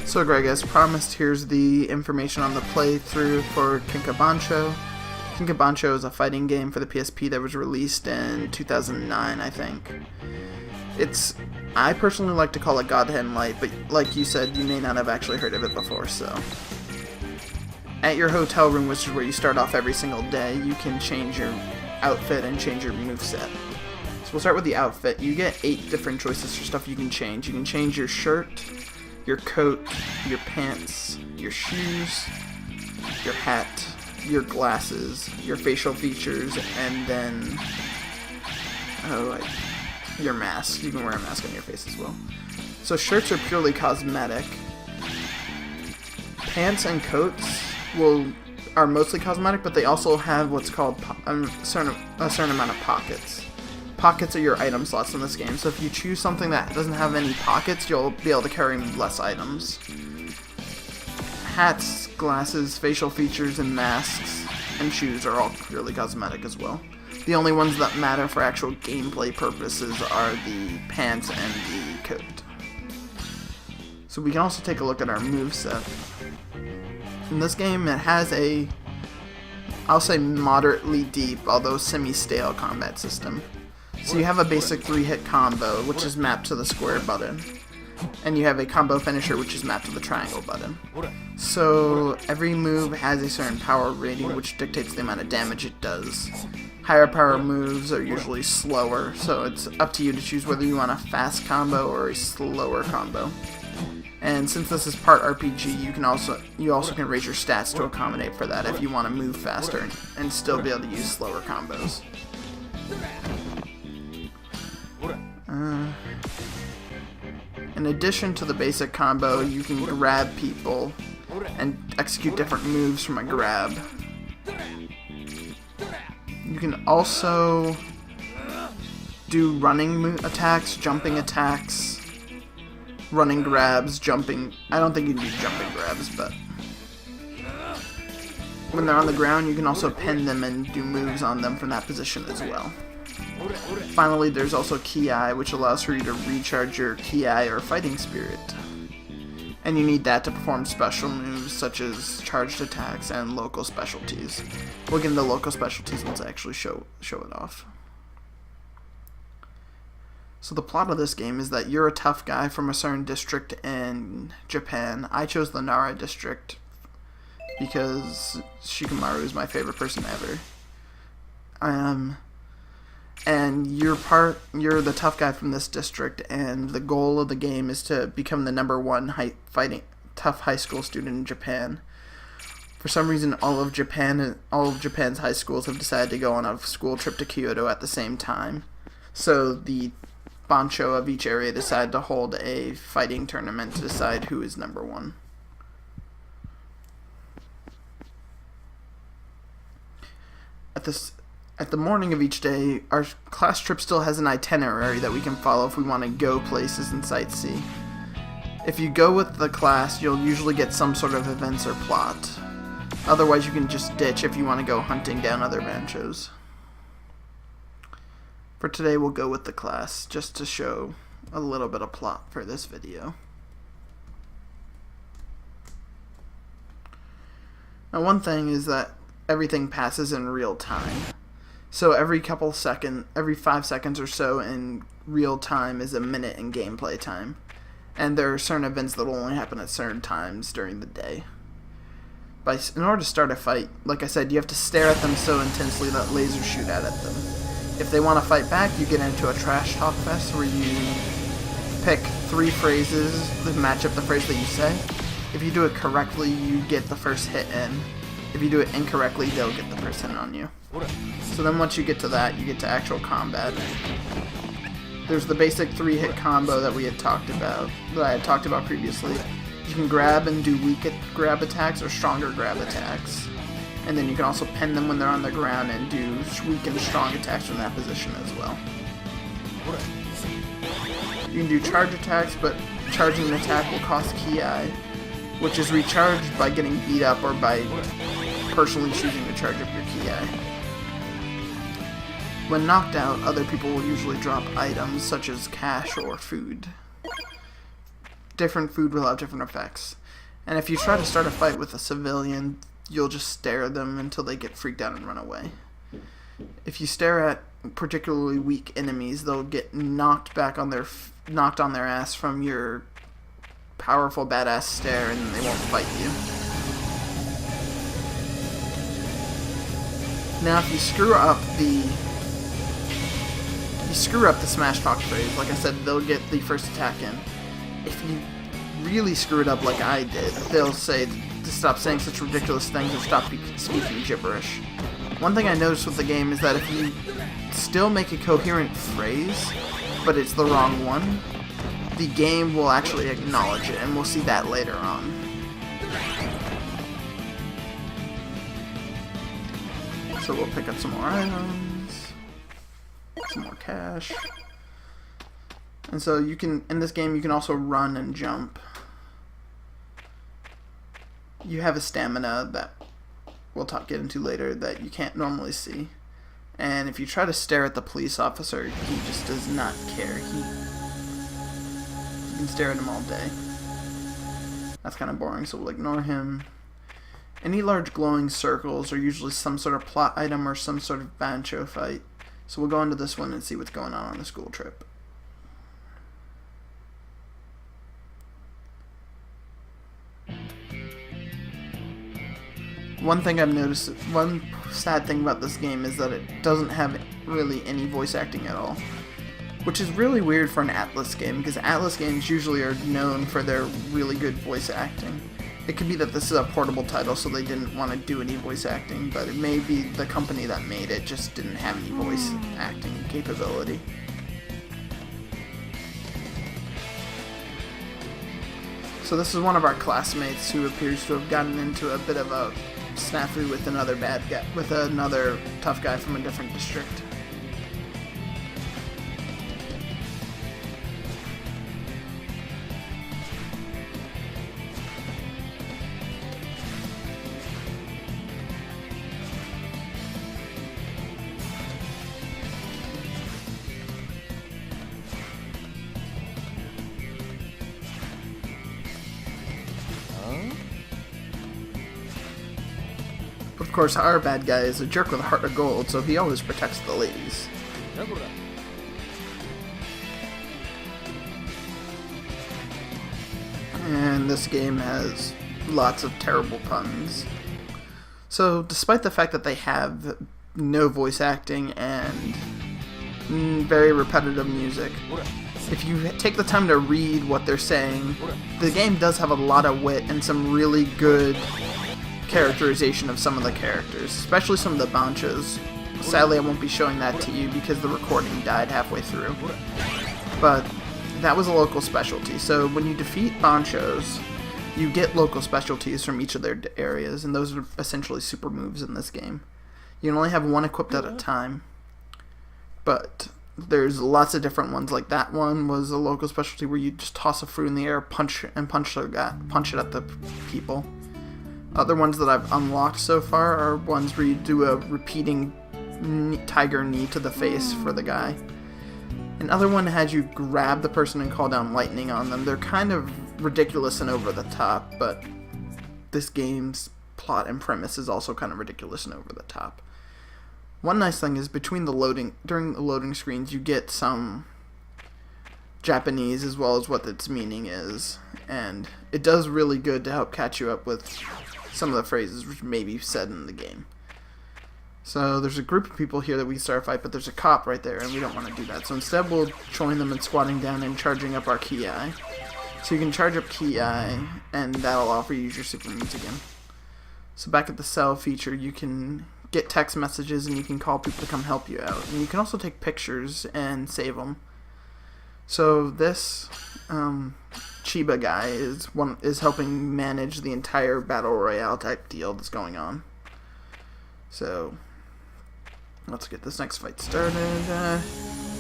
So Greg, as promised, here's the information on the playthrough for Kenka Bancho. Kenka Bancho is a fighting game for the PSP that was released in 2009, I think. I personally like to call it Godhand Light, but like you said, you may not have actually heard of it before, so. At your hotel room, which is where you start off every single day, you can change your outfit and change your moveset. So we'll start with the outfit. You get 8 different choices for stuff you can change. You can change your shirt, your coat, your pants, your shoes, your hat, your glasses, your facial features, and then your mask. You can wear a mask on your face as well. So shirts are purely cosmetic. Pants and coats are mostly cosmetic, but they also have what's called a certain amount of pockets. Pockets are your item slots in this game, so if you choose something that doesn't have any pockets, you'll be able to carry less items. Hats, glasses, facial features, and masks and shoes are all purely cosmetic as well. The only ones that matter for actual gameplay purposes are the pants and the coat. So we can also take a look at our moveset. In this game, it has I'll say moderately deep, although semi-stale combat system. So you have a basic 3-hit combo, which is mapped to the square button. And you have a combo finisher, which is mapped to the triangle button. So every move has a certain power rating, which dictates the amount of damage it does. Higher power moves are usually slower, so it's up to you to choose whether you want a fast combo or a slower combo. And since this is part RPG, you also can raise your stats to accommodate for that if you want to move faster and still be able to use slower combos. In addition to the basic combo, you can grab people and execute different moves from a grab. You can also do running attacks, jumping attacks, running grabs, jumping. I don't think you can do jumping grabs, but when they're on the ground, you can also pin them and do moves on them from that position as well. Finally, there's also Ki, which allows for you to recharge your Ki or fighting spirit. And you need that to perform special moves such as charged attacks and local specialties. We'll get into local specialties once I actually show it off. So the plot of this game is that you're a tough guy from a certain district in Japan. I chose the Nara district because Shikamaru is my favorite person ever. And you're the tough guy from this district, and the goal of the game is to become the #1 tough high school student in Japan. For some reason, all of Japan's high schools have decided to go on a school trip to Kyoto at the same time. So the Bancho of each area decided to hold a fighting tournament to decide who is #1. At the morning of each day, our class trip still has an itinerary that we can follow if we want to go places and sightsee. If you go with the class, you'll usually get some sort of events or plot. Otherwise, you can just ditch if you want to go hunting down other banchos. For today, we'll go with the class, just to show a little bit of plot for this video. Now, one thing is that everything passes in real time. So every 5 seconds or so in real time is a minute in gameplay time. And there are certain events that will only happen at certain times during the day. In order to start a fight, like I said, you have to stare at them so intensely that lasers shoot out at them. If they want to fight back, you get into a trash talk fest where you pick 3 phrases that match up the phrase that you say. If you do it correctly, you get the first hit in. If you do it incorrectly, they'll get the first hit on you. So then once you get to that, you get to actual combat. There's the basic 3-hit combo that I had talked about previously. You can grab and do weak grab attacks or stronger grab attacks. And then you can also pin them when they're on the ground and do weak and strong attacks from that position as well. You can do charge attacks, but charging an attack will cost Ki, which is recharged by getting beat up or by personally choosing to charge up your Ki. When knocked out, other people will usually drop items such as cash or food. different food will have different effects. And if you try to start a fight with a civilian, you'll just stare at them until they get freaked out and run away. If you stare at particularly weak enemies, they'll get knocked on their ass from your powerful badass stare, and they won't fight you. Now, if you screw up the smash talk phrase, like I said, they'll get the first attack in. If you really screw it up like I did, they'll say to stop saying such ridiculous things or stop speaking gibberish. One thing I noticed with the game is that if you still make a coherent phrase, but it's the wrong one, the game will actually acknowledge it, and we'll see that later on. So we'll pick up some more items, some more cash. And so you can, in this game, you can also run and jump. You have a stamina that we'll get into later that you can't normally see. And if you try to stare at the police officer, he just does not care. You can stare at him all day. That's kind of boring, so we'll ignore him. Any large glowing circles are usually some sort of plot item or some sort of Bancho fight. So we'll go into this one and see what's going on the school trip. One thing I've noticed, one sad thing about this game is that it doesn't have really any voice acting at all. Which is really weird for an Atlas game, because Atlas games usually are known for their really good voice acting. It could be that this is a portable title, so they didn't want to do any voice acting, but it may be the company that made it just didn't have any voice acting capability. So this is one of our classmates who appears to have gotten into a bit of a snafu with another bad guy, with another tough guy from a different district. Of course, our bad guy is a jerk with a heart of gold, so he always protects the ladies. And this game has lots of terrible puns. So, despite the fact that they have no voice acting and very repetitive music, if you take the time to read what they're saying, the game does have a lot of wit and some really good characterization of some of the characters, especially some of the Banchos. Sadly, I won't be showing that to you because the recording died halfway through. But that was a local specialty. So when you defeat Banchos, you get local specialties from each of their areas, and those are essentially super moves in this game. You can only have one equipped at a time, but there's lots of different ones. Like that one was a local specialty where you just toss a fruit in the air, punch it at the people. Other ones that I've unlocked so far are ones where you do a repeating tiger knee to the face for the guy. Another one has you grab the person and call down lightning on them. They're kind of ridiculous and over the top, but this game's plot and premise is also kind of ridiculous and over the top. One nice thing is during the loading screens, you get some Japanese as well as what its meaning is, and it does really good to help catch you up with some of the phrases which may be said in the game. So there's a group of people here that we can start a fight, but there's a cop right there, and we don't want to do that. So instead we'll join them in squatting down and charging up our Ki. So you can charge up Ki, and that'll allow for you to use your super moves again. So back at the cell feature, you can get text messages and you can call people to come help you out. And you can also take pictures and save them. So this Chiba guy is helping manage the entire battle royale type deal that's going on. So let's get this next fight started.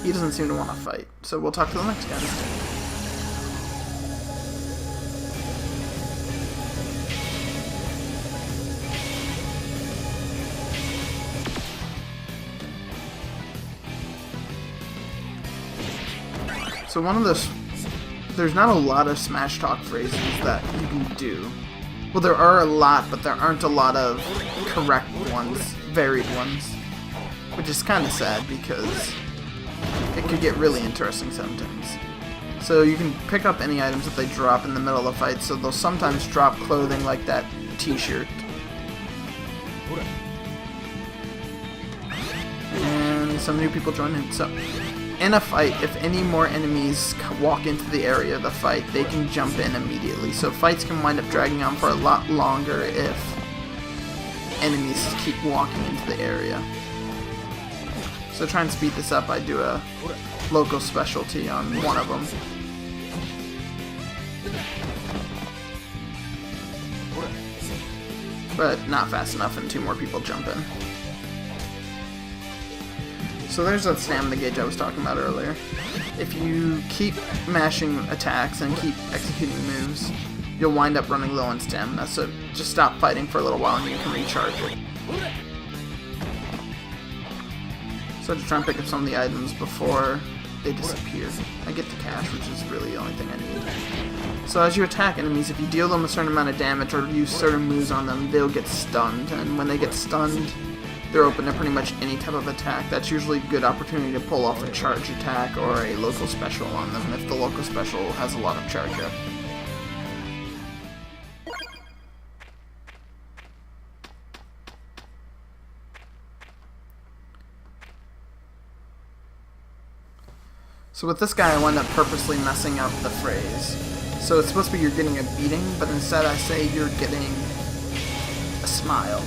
He doesn't seem to want to fight, so we'll talk to the next guy instead. So one of the there's not a lot of Smash Talk phrases that you can do. Well, there are a lot, but there aren't a lot of correct ones, varied ones. Which is kind of sad because it could get really interesting sometimes. So you can pick up any items that they drop in the middle of a fight, so they'll sometimes drop clothing like that t-shirt. And some new people join in. So, in a fight, if any more enemies walk into the area of the fight, they can jump in immediately. So fights can wind up dragging on for a lot longer if enemies keep walking into the area. So to try and speed this up, I do a local specialty on one of them. But not fast enough and 2 more people jump in. So there's that stamina gauge I was talking about earlier. If you keep mashing attacks and keep executing moves, you'll wind up running low on stamina, so just stop fighting for a little while and you can recharge it. So to try and pick up some of the items before they disappear. I get the cash, which is really the only thing I need. So as you attack enemies, if you deal them a certain amount of damage or use certain moves on them, they'll get stunned. And when they get stunned, they're open to pretty much any type of attack. That's usually a good opportunity to pull off a charge attack or a local special on them if the local special has a lot of charge up. So with this guy, I wind up purposely messing up the phrase. So it's supposed to be you're getting a beating, but instead I say you're getting a smile.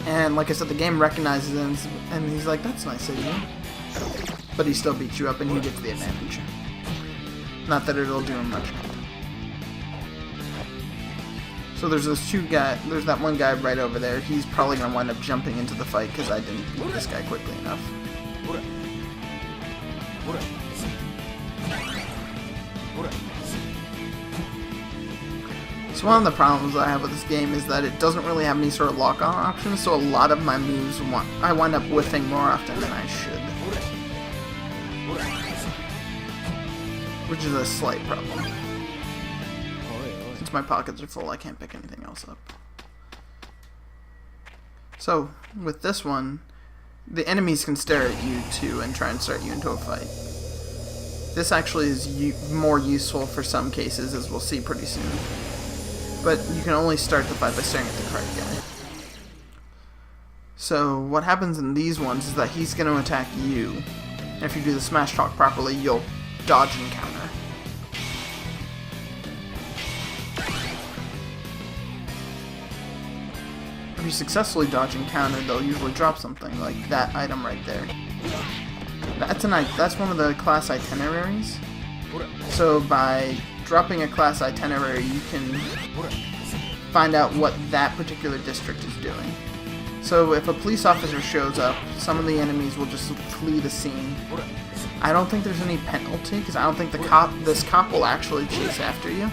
And like I said, the game recognizes him, and he's like, that's nice of you. But he still beats you up, and he gets the advantage. Not that it'll do him much. So there's those 2 guys, there's that one guy right over there. He's probably going to wind up jumping into the fight because I didn't beat this guy quickly enough. So one of the problems I have with this game is that it doesn't really have any sort of lock-on options, so a lot of my moves I wind up whiffing more often than I should. Which is a slight problem. Since my pockets are full, I can't pick anything else up. So, with this one, the enemies can stare at you too and try and start you into a fight. This actually is more useful for some cases, as we'll see pretty soon. But you can only start the fight by staring at the correct guy. So what happens in these ones is that he's going to attack you. And if you do the smash talk properly, you'll dodge and counter. If you successfully dodge and counter, they'll usually drop something like that item right there. That's one of the class itineraries. So by dropping a class itinerary, you can find out what that particular district is doing. So if a police officer shows up, some of the enemies will just flee the scene. I don't think there's any penalty, because I don't think this cop will actually chase after you.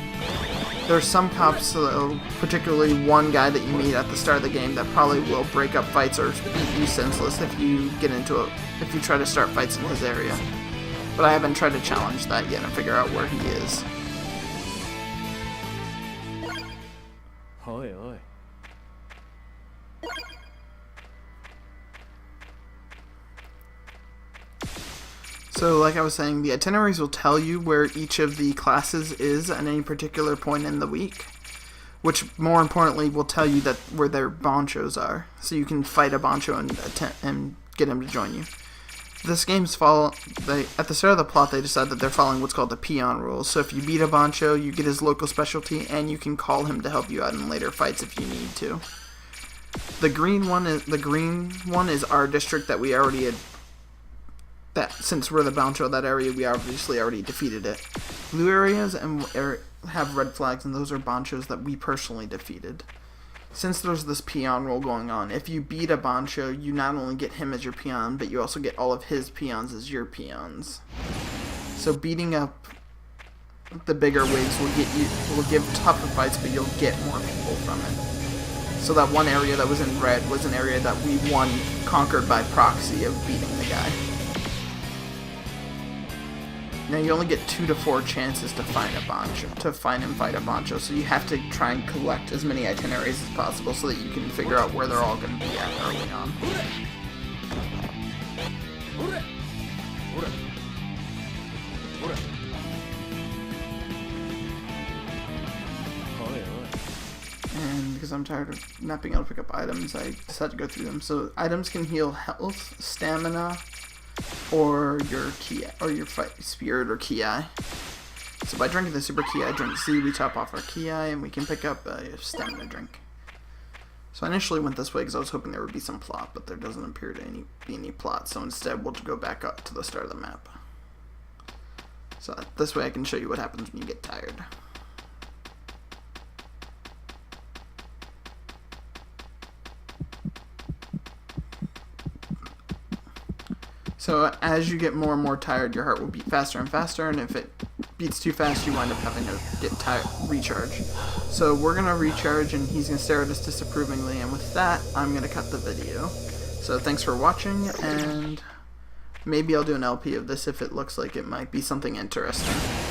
There are some cops, particularly one guy that you meet at the start of the game, that probably will break up fights or beat you senseless if you if you try to start fights in his area. But I haven't tried to challenge that yet and figure out where he is. Oi, oi. So, like I was saying, the itineraries will tell you where each of the classes is at any particular point in the week, which, more importantly, will tell you that where their banchos are, so you can fight a bancho and get him to join you. This game's at the start of the plot, they decide that they're following what's called the peon rules. So if you beat a bancho, you get his local specialty, and you can call him to help you out in later fights if you need to. The green one is our district that we already had. That since we're the bancho of that area, we obviously already defeated it. Blue areas have red flags, and those are banchos that we personally defeated. Since there's this peon rule going on, if you beat a bancho, you not only get him as your peon, but you also get all of his peons as your peons. So beating up the bigger wigs will give tougher fights, but you'll get more people from it. So that one area that was in red was an area that we conquered by proxy of beating the guy. Now you only get 2 to 4 chances to find and fight a Bancho, so you have to try and collect as many itineraries as possible so that you can figure out where they're all going to be at early on. And because I'm tired of not being able to pick up items, I decided to go through them. So items can heal health, stamina, or your ki, or your spirit or ki. So by drinking the super ki drink C, we top off our ki and we can pick up a stamina drink. So I initially went this way because I was hoping there would be some plot, but there doesn't appear to be any plot. So instead, we'll go back up to the start of the map. So this way I can show you what happens when you get tired. So as you get more and more tired, your heart will beat faster and faster, and if it beats too fast, you wind up having to get tired, recharge. So we're going to recharge, and he's going to stare at us disapprovingly, and with that, I'm going to cut the video. So thanks for watching, and maybe I'll do an LP of this if it looks like it might be something interesting.